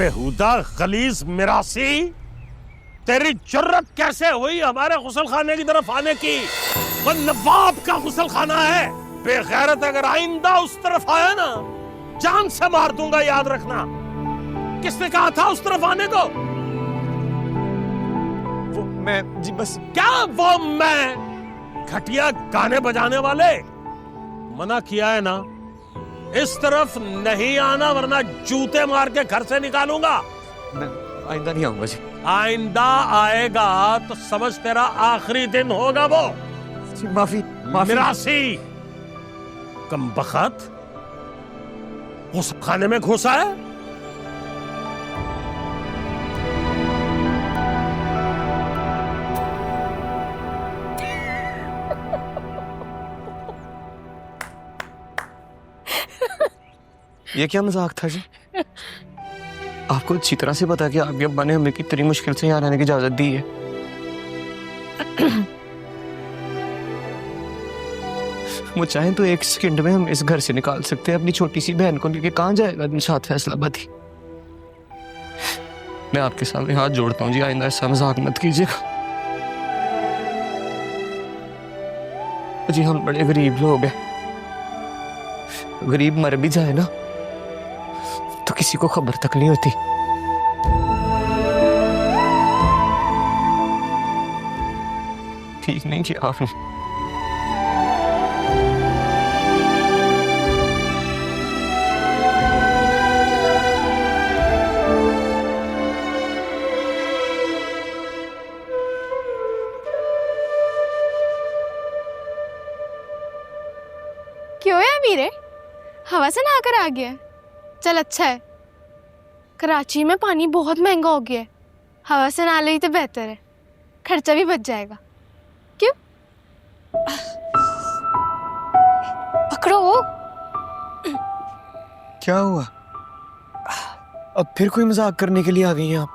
बेहुदा गलीज मिरासी, तेरी जुर्रत कैसे हुई हमारे गुसल खाने की तरफ आने की? वो नवाब का गुसल खाना है। बेगैरत, अगर आइंदा उस तरफ आया ना, जान से मार दूंगा, याद रखना। किसने कहा था उस तरफ आने को? वो मैं जी बस। क्या वो मैं? घटिया गाने बजाने वाले, मना किया है ना, इस तरफ नहीं आना वरना जूते मार के घर से निकालूंगा। मैं आइंदा नहीं आऊंगा जी। आइंदा आएगा तो समझ तेरा आखिरी दिन होगा वो। जी माफी। मिरासी कमबख्त, वो सब खाने में घुसा है। ये क्या मजाक था जी? आपको अच्छी तरह से पता है कि आपके अब्बा ने हमें कितनी मुश्किल से यहाँ रहने की इजाजत दी है। वो चाहें तो एक सेकंड में हम इस घर से निकाल सकते हैं अपनी छोटी सी बहन को लेके। कहाँ जाएगा दिलशाद फैसलाबादी? मैं आपके सामने हाथ जोड़ता हूँ जी, आइंदा ऐसा मजाक मत कीजिएगा जी। हम बड़े गरीब लोग हैं, गरीब मर भी जाए ना तो किसी को खबर तक नहीं होती। ठीक नहीं किया आपने। क्यों है वीरे, हवा से नहाकर आ गया? चल अच्छा है, कराची में पानी बहुत महंगा हो गया है, हवा से नहा ले तो बेहतर है, खर्चा भी बच जाएगा। क्यों? पकड़ो। क्या हुआ? अब फिर कोई मजाक करने के लिए आ गई हैं आप?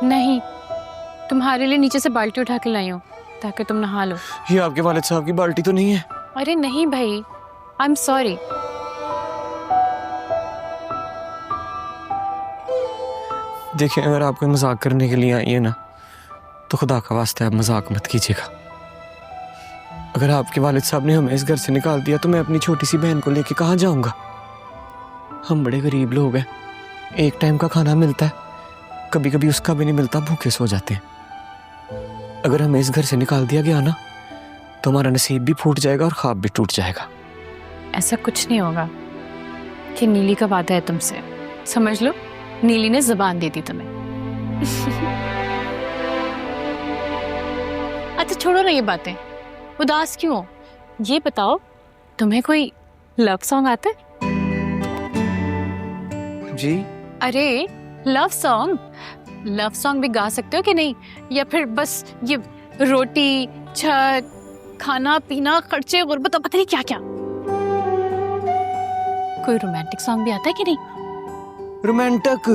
नहीं, तुम्हारे लिए नीचे से बाल्टी उठा के लाई हूँ ताकि तुम नहा लो। ये आपके वालिद साहब की बाल्टी तो नहीं है? अरे नहीं भाई, आई एम सॉरी। देखिए, अगर आप कोई मजाक करने के लिए आई है ना तो खुदा का वास्ता है, आप मजाक मत कीजिएगा। अगर आपके वालिद साहब ने हमें इस घर से निकाल दिया तो मैं अपनी छोटी सी बहन को लेके कहाँ जाऊंगा? हम बड़े गरीब लोग हैं, एक टाइम का खाना मिलता है, कभी कभी उसका भी नहीं मिलता, भूखे सो जाते हैं। अगर हमें इस घर से निकाल दिया गया ना तो हमारा नसीब भी फूट जाएगा और ख्वाब भी टूट जाएगा। ऐसा कुछ नहीं होगा, कि नीली का वादा है तुमसे, समझ लो नीली ने जुबान दे दी तुम्हें। अच्छा छोड़ो ना ये बातें, उदास क्यों हो? ये बताओ, तुम्हें कोई लव सॉन्ग आता है? जी? अरे लव सॉन्ग भी गा सकते हो कि नहीं? या फिर बस ये रोटी, छत, खाना पीना, खर्चे, गुर्बत और पता नहीं क्या क्या। कोई रोमांटिक सॉन्ग भी आता है कि नहीं? रोमांटिक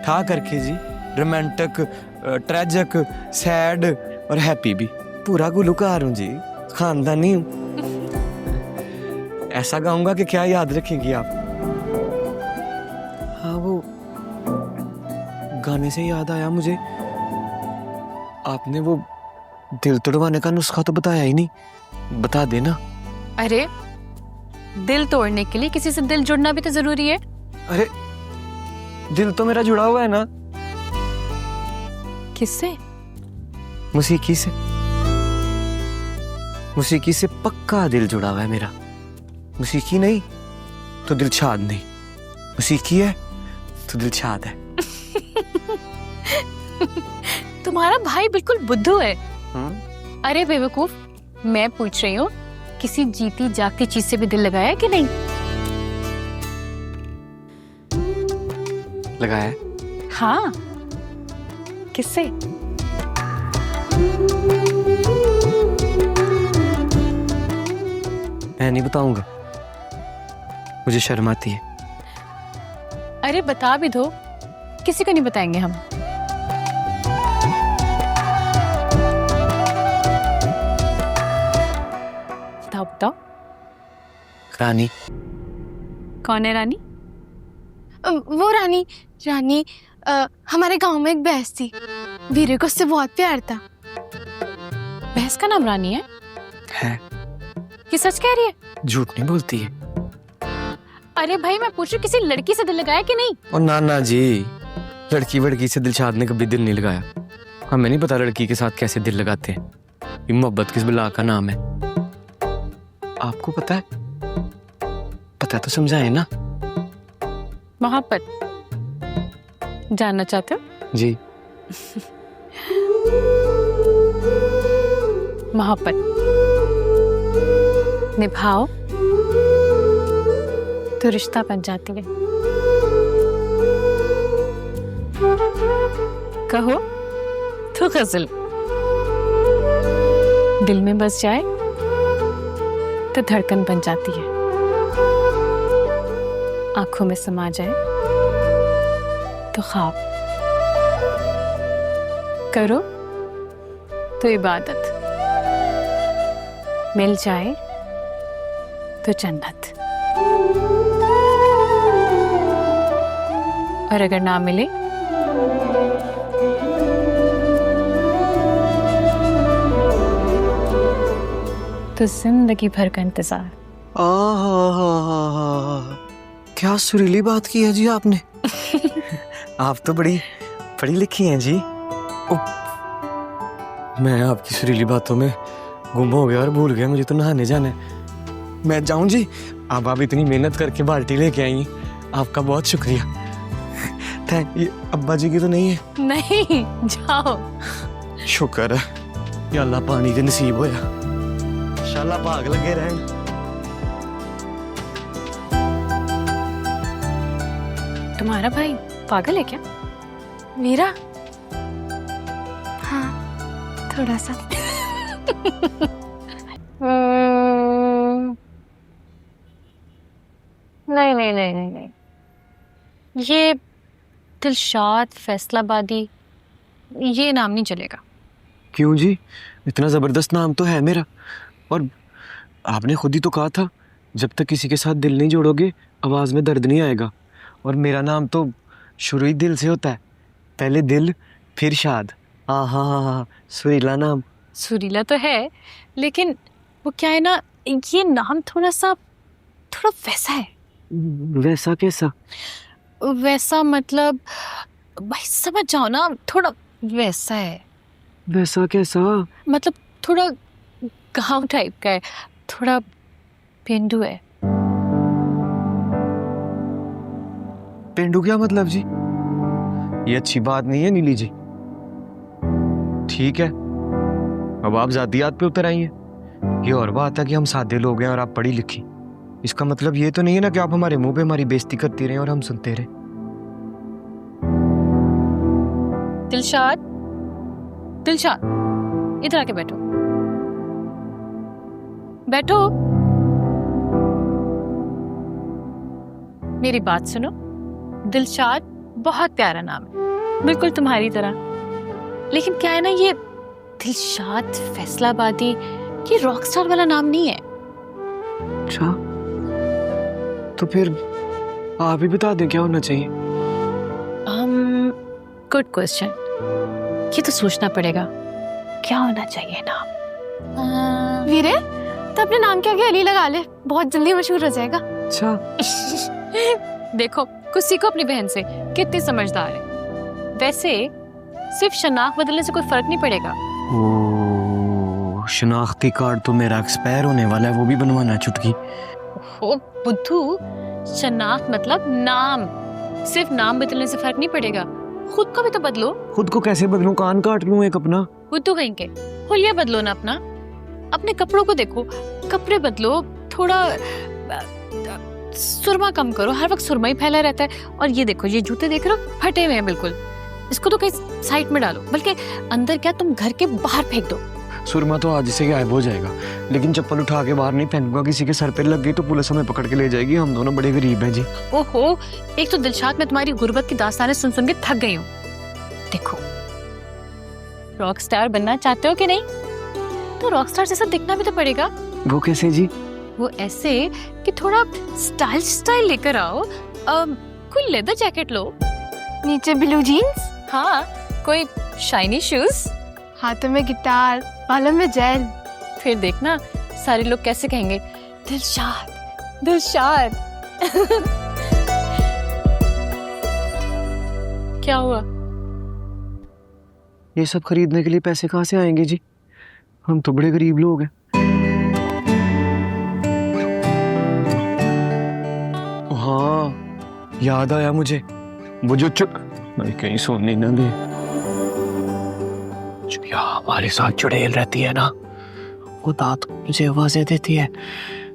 था करके जी, रोमांटिक, ट्रेजिक, सैड और हैप्पी भी, पूरा गुलकार हूँ जी, खानदानी हूँ। ऐसा गाऊंगा कि क्या याद रखेंगी आप। हाँ, वो गाने से याद आया मुझे, आपने वो दिल तोड़वाने का नुस्खा तो बताया ही नहीं, बता देना। अरे दिल तोड़ने के लिए किसी से दिल जुड़ना भी तो जरूरी है। अरे दिल तो मेरा जुड़ा हुआ है ना। किससे? मौसीकी से। मौसीकी से पक्का दिल जुड़ा हुआ है मेरा। मौसीकी नहीं तो दिलशाद नहीं, मौसीकी है तो दिलशाद है। तुम्हारा भाई बिल्कुल बुद्धू है। हाँ? अरे बेवकूफ, मैं पूछ रही हूँ किसी जीती जागती चीज से भी दिल लगाया कि नहीं? लगाया है? हाँ, किससे? मैं नहीं बताऊंगा, मुझे शर्म आती है। अरे बता भी दो, किसी को नहीं बताएंगे हम। बताओ बताओ। रानी। कौन है रानी? वो रानी रानी हमारे गांव में एक भैंस थी, वीरे को उससे बहुत प्यार था। भैंस का नाम रानी है? ये सच कह रही है? झूठ नहीं बोलती है। अरे भाई मैं पूछ रही हूँ, किसी लड़की से दिल लगाया कि नहीं? और ना जी, लड़की वड़की से दिलशाद ने कभी दिल नहीं लगाया। हमें नहीं पता लड़की के साथ कैसे दिल लगाते हैं। ये मोहब्बत किस बला का नाम है, आपको पता है? पता तो समझाए ना। मोहब्बत जानना चाहते हो? जी। मोहब्बत निभाओ तो रिश्ता बन जाती है। कहो तो गजल, दिल में बस जाए तो धड़कन बन जाती है, आंखों में समा जाए तो ख्वाब, करो तो इबादत, मिल जाए तो जन्नत, और अगर ना मिले तो जिंदगी भर का इंतजार। क्या सुरीली बात की है जी आपने। आप तो बड़ी पढ़ी लिखी हैं जी। मैं आपकी सुरीली बातों में गुम हो गया और भूल गया, मुझे तो नहाने जाना है। मैं जाऊं जी? आप इतनी मेहनत करके बाल्टी लेके आई, आपका बहुत शुक्रिया। Thank you. अब्बा जी की तो नहीं है? नहीं, जाओ। शुक्र है, या अल्लाह पानी दे नसीब होया, शाला भाग लगे रहन। तुम्हारा भाई पागल है क्या? वीरा? हाँ, थोड़ा सा। नहीं नहीं नहीं नहीं नहीं, ये दिलशाद फैसलाबादी ये नाम नहीं चलेगा। क्यों जी? इतना जबरदस्त नाम तो है मेरा, और आपने खुद ही तो कहा था जब तक किसी के साथ दिल नहीं जोड़ोगे आवाज में दर्द नहीं आएगा। और मेरा नाम तो शुरू ही दिल से होता है, पहले दिल फिर शाद। हाँ, सुरीला नाम। सुरीला तो है, लेकिन वो क्या है ना, ये नाम थोड़ा वैसा है। वैसा कैसा? वैसा मतलब भाई समझ जाओ ना, थोड़ा वैसा है। वैसा कैसा? मतलब थोड़ा गांव टाइप का है, थोड़ा पेंडू है। पेंडू क्या मतलब जी? ये अच्छी बात नहीं है नीली जी। ठीक है, अब आप जातियात पे उतर आई हैं। ये और बात है कि हम सादे लोग हैं और आप पढ़ी लिखी। इसका मतलब ये तो नहीं है ना कि आप हमारे मुंह पे हमारी बेइज्जती करती रहे और हम सुनते रहे। दिलशाद, इधर आके बैठो। मेरी बात सुनो। दिलशाद बहुत प्यारा नाम है, बिल्कुल तुम्हारी तरह। लेकिन क्या है ना, ये दिलशाद फैसलाबादी ये रॉकस्टार वाला नाम नहीं है। अच्छा, तो फिर आप ही बता दें क्या होना चाहिए। गुड क्वेश्चन, ये तो सोचना पड़ेगा क्या होना चाहिए नाम। वीरे, तो अपने नाम के आगे अली लगा ले, बहुत जल्दी मशहूर हो जाएगा। अच्छा। देखो कुछ सीखो अपनी बहन से, कितनी समझदार है। वैसे सिर्फ शनाख्त बदलने से कोई फर्क नहीं पड़ेगा। ओह, शनाख्ती कार्ड तो मेरा एक्सपायर होने वाला है, वो भी बनवाना है चुटकी। ओ बुद्धू, शनाख्त मतलब नाम, सिर्फ नाम बदलने से फर्क नहीं पड़ेगा। खुद को भी तो बदलो। खुद को कैसे बदलूं? कान काट लूं एक अपना? बुद्धू कहीं के, हुलिया बदलो ना अपना। अपने कपड़ों को देखो, कपड़े बदलो, थोड़ा सुरमा कम करो, हर वक्त सुरमा ही फैला रहता है। और ये देखो, ये जूते देख रहे हो, फटे हुए हैं बिल्कुल, इसको तो कहीं साइड में डालो, बल्कि अंदर क्या तुम घर के बाहर फेंक दो। सुरमा तो आज से गायब हो जाएगा, लेकिन चप्पल उठा के बाहर नहीं फेंकूंगा। किसी के सर पे लग गई तो पुलिस हमें पकड़ के ले जाएगी। हम दोनों बड़े गरीब हैं जी। ओहो, एक तो दिलशाद में तुम्हारी गुर्बत की दास्तानें सुन सुन के थक गई हूँ। देखो, रॉक स्टार बनना चाहते हो कि नहीं, तो रॉक स्टार जैसा दिखना भी तो पड़ेगा। वो कैसे जी? वो ऐसे कि थोड़ा स्टाइल लेकर आओ। कोई लेदर जैकेट लो। नीचे ब्लू जीन्स, हाँ, कोई शाइनी शूज। हाथों में गिटार, बालों में जेल। फिर देखना सारे लोग कैसे कहेंगे, दिलशाद दिलशाद। क्या हुआ? ये सब खरीदने के लिए पैसे कहाँ से आएंगे जी? हम तो बड़े गरीब लोग हैं। हाँ, याद आया मुझे, वो जो मैं कहीं सोने न दे, जो यहाँ हमारे साथ चुड़ैल रहती है ना, वो दांत मुझे आवाजें देती है,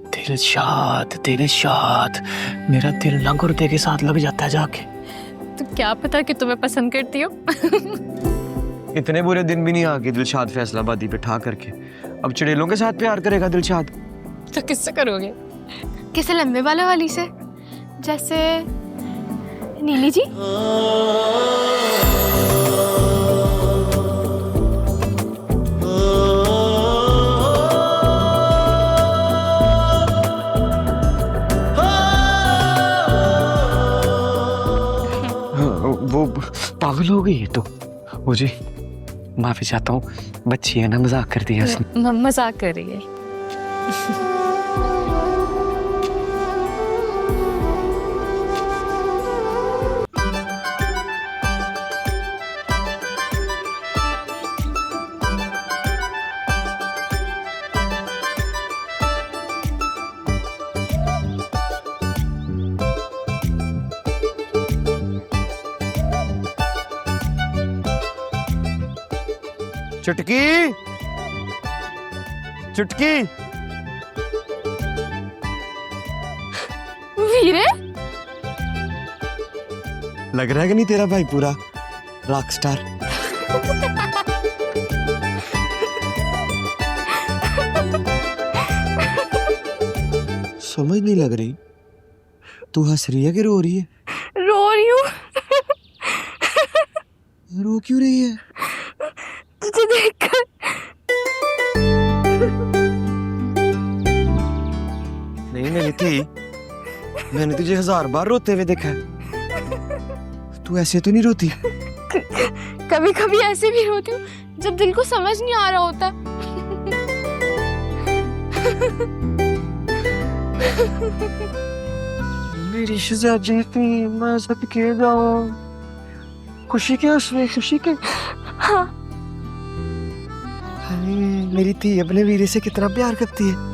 दिलशाद दिलशाद। मेरा दिल ना गुर्दे के साथ लग जाता है जाके। तो क्या पता कि तुम्हें पसंद करती हो। इतने बुरे दिन भी नहीं आगे दिलशाद फैसलाबादी पे ठा करके अब चुड़ैलों के साथ प्यार करेगा दिलशाद। तो किससे करोगे? किसे लंबे बालों वाली से, जैसे नीली जी। वो पागल हो गई है तो मुझे माफी चाहता हूँ, बच्ची है ना, मजाक कर दिया उसने। मजाक कर रही है। चुटकी चुटकी, वीरे, लग रहा है कि नहीं तेरा भाई पूरा रॉक स्टार? समझ नहीं लग रही, तू हंस रही है कि रो रही है? रो रही हूँ। रो क्यों रही है? तुझे देखकर। नहीं मेरी थी, मैंने तुझे 1000 बार रोते हुए देखा है, तू ऐसे तो नहीं रोती। कभी कभी ऐसे भी रोती हूँ जब दिल को समझ नहीं आ रहा होता। मेरी शहजादी थी, मैं सबके जाऊं, खुशी के उसमें खुशी के। हाँ। मेरी थी अपने वीरे से कितना प्यार करती है।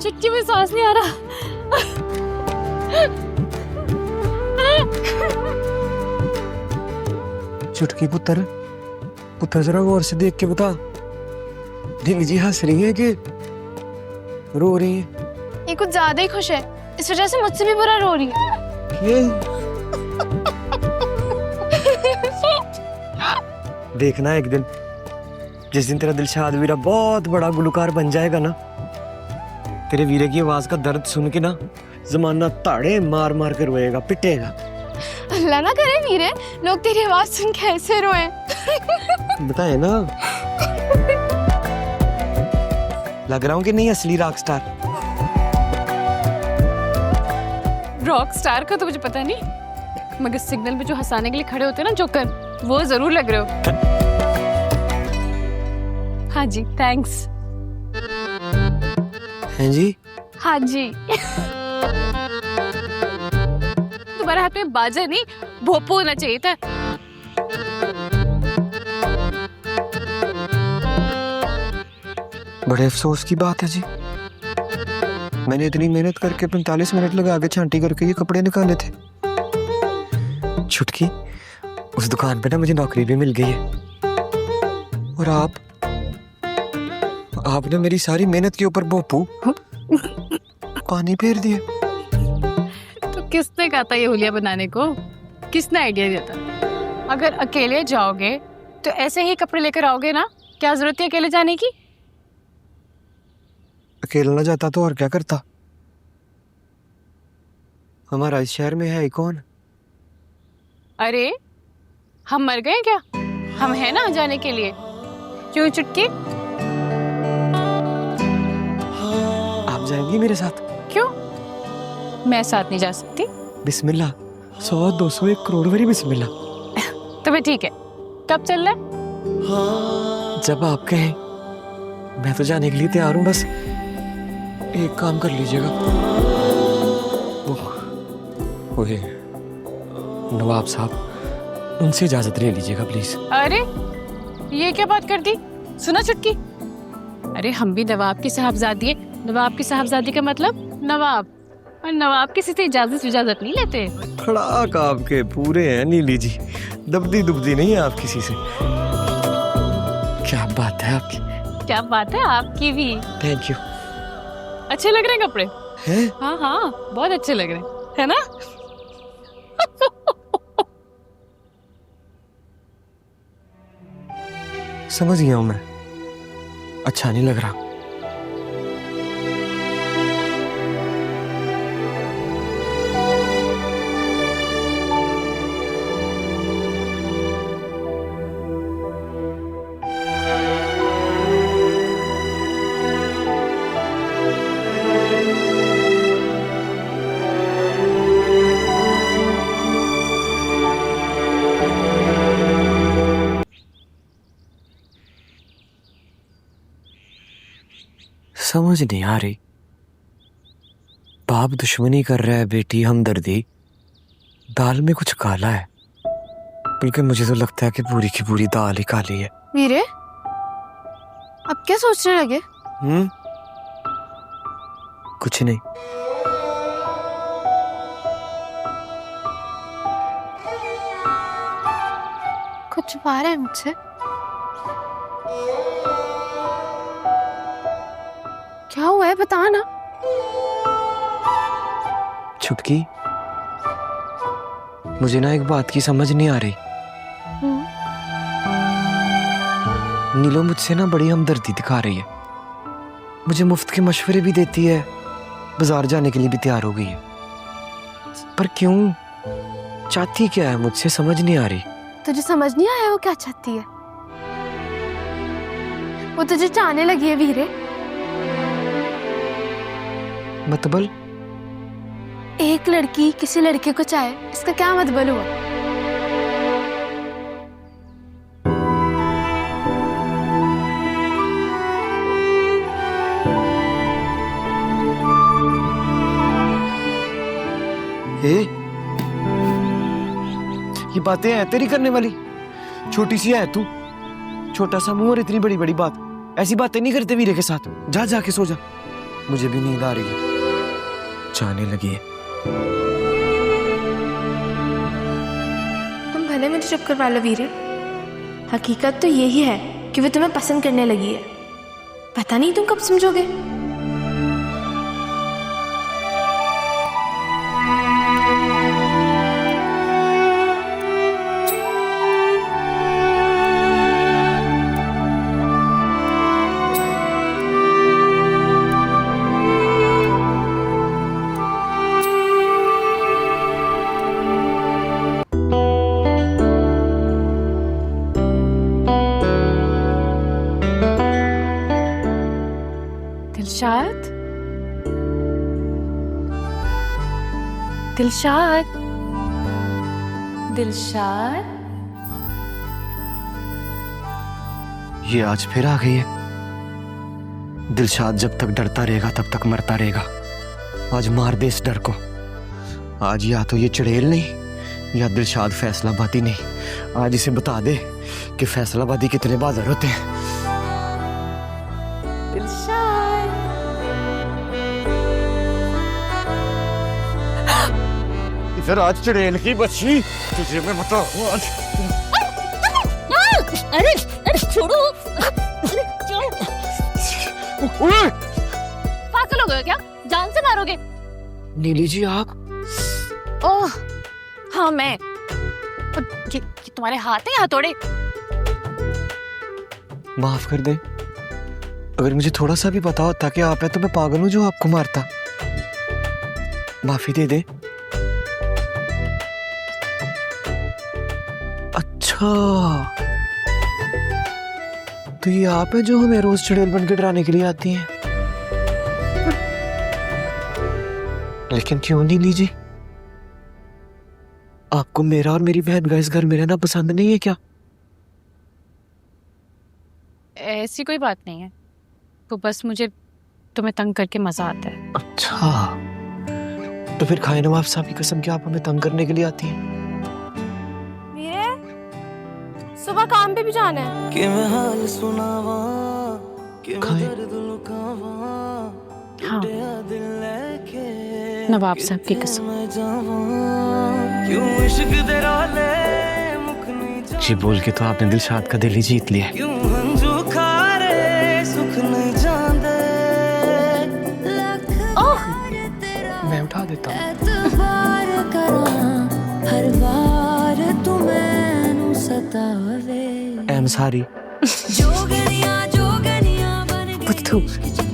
चुटकी में सांस नहीं आ रहा। चुटकी पुत्र, पुत्र जरा गौर से देख के बता, ढीली जी हंस रही है कि रो रही है? ये कुछ ज्यादा ही खुश है, इस वजह से मुझसे भी बुरा रो रही है। ये देखना एक दिन, जिस दिन तेरा दिलशाद वीरा बहुत बड़ा गुलकार बन जाएगा ना, तेरे वीरे की आवाज का दर्द सुन के ना जमाना ताड़े मार मार कर रोएगा, पिटेगा। अल्लाह ना करे वीरे, लोग तेरी आवाज सुन के ऐसे रोए। बताए ना, लग रहा हूँ कि नहीं असली रॉक स्टार। रॉक स्टार का तो मुझे पता नहीं, मगर सिग्नल में जो हंसाने के लिए खड़े होते हैं ना जोकर, वो जरूर लग रहे हो। हाँ जी, थैंक्स। हैं जी? हाँ जी। तुम्हारे हाथ में बाजा नहीं, भोपो होना चाहिए था। बड़े अफसोस की बात है जी, मैंने इतनी मेहनत करके 45 मिनट लगा के छांटी करके ये कपड़े निकाले थे। छुटकी, उस दुकान पे ना मुझे नौकरी भी मिल गई है, और आप आपने मेरी सारी मेहनत के ऊपर बोपू पानी फेर दिए। तो किसने कहा था ये हुलिया बनाने को? किसने आइडिया दिया था? अगर अकेले जाओगे तो ऐसे ही कपड़े लेकर आओगे ना, क्या जरूरत है अकेले जाने की? अकेला ना जाता तो और क्या करता? हमारा इस शहर में है ही कौन? अरे हम मर गए क्या? हम हैं ना जाने के लिए। क्यों चुटकी? आप जाएंगी मेरे साथ? क्यों? मैं साथ नहीं जा सकती। बिस्मिल्लाह। 100, 200, 1 करोड़ वाली बिस्मिल्लाह। तो फिर ठीक है, कब चल रहा है? जब आप कहें। मैं तो जाने के लिए तैयार हूँ, बस एक काम कर लीजिएगा। ओए नवाब साहब, उनसे इजाजत ले लीजिएगा प्लीज। अरे ये क्या बात कर दी? सुना चुटकी? अरे हम भी नवाब की साहबजादी है। नवाब की साहबजादी का मतलब नवाब, और नवाब किसी से इजाजत नहीं लेते। खड़ाक आपके पूरे हैं नीली जी, दबदी दुबदी नहीं है आप किसी से। क्या बात है आपकी। क्या बात है आपकी भी। Thank you. अच्छे लग रहे हैं कपड़े। हैं? हाँ हाँ, बहुत अच्छे लग रहे हैं, है ना? समझ गया हूं मैं, अच्छा नहीं लग रहा। समझ नहीं आ रही, बाप दुश्मनी कर रहा है, बेटी हमदर्दी। दाल में कुछ काला है, बल्कि मुझे तो लगता है कि पूरी की पूरी दाल ही काली है। वीरे, अब क्या सोचने लगे? कुछ नहीं। कुछ छुपा रहा है मुझसे? क्या हुआ है, बता ना। छुटकी, मुझे ना एक बात की समझ नहीं आ रही। नीलो मुझसे ना बड़ी हमदर्दी दिखा रही है, मुझे मुफ्त के मशवरे भी देती है, बाजार जाने के लिए भी तैयार हो गई है। पर क्यों, चाहती क्या है मुझसे, समझ नहीं आ रही। तुझे समझ नहीं आया वो क्या चाहती है? वो तुझे चाहने लगी है वीरे। मतबल? एक लड़की किसी लड़के को चाहे, इसका क्या मतलब हुआ? ये बातें हैं तेरी करने वाली? छोटी सी है तू, छोटा सा मुंह और इतनी बड़ी बड़ी बात। ऐसी बातें नहीं करते वीरे के साथ। जा जाके सो जा, मुझे भी नींद आ रही है, जाने लगी है। तुम भले मुझे चुप करवा लो वीरे, हकीकत तो यही है कि वो तुम्हें पसंद करने लगी है। पता नहीं तुम कब समझोगे। दिलशाद, दिलशाद, दिलशाद। ये आज फिर आ गई है। दिलशाद जब तक डरता रहेगा तब तक मरता रहेगा। आज मार दे इस डर को। आज या तो ये चुड़ैल नहीं या दिलशाद फैसलाबादी नहीं। आज इसे बता दे कि फैसलाबादी कितने बहादुर होते हैं। इधर आज चुड़ैल की बच्ची, तुझे मैं बताऊं आज। अरे अरे छोड़ो, अरे छोड़ो। पागल हो गए हो क्या? जान से मारोगे? नीली जी आप? ओह हाँ मैं। ये तुम्हारे हाथ है या हथौड़े? माफ कर दे, अगर मुझे थोड़ा सा भी पता होता कि आप है तो मैं पागल हूं जो आपको मारता। माफी दे दे। अच्छा, तो ये आप है जो हमें रोज चुड़ैल बन के डराने के लिए आती हैं? लेकिन क्यों नहीं लीजिए? आपको मेरा और मेरी बहन का इस घर में रहना पसंद नहीं है क्या? ऐसी कोई बात नहीं है, तो बस मुझे तुम्हें तंग करके मजा आता है। अच्छा, तो फिर खाए नवाब साहब की कसम कि आप हमें तंग करने के लिए आती हैं? वीरे, सुबह काम पे भी जाना है। कि मैं हाल सुनावा, कि मैं खाए। दर्द लुकावा, हाँ, टूटिया दिल लेके नवाब साहब की कसम। मैं जावा, क्यों इश्क दे रोले मुख नहीं जा, जी बोल के तो आपने दिलशाद का दिल ही जीत लिया है। क्यों हंजू खारे सुख नहीं जांदे, मैं उठा देता हूँ। एतबार करां हर बार तू मैनू सतावे I'm sorry। जोगनियां बन गई बुद्धू। इश्क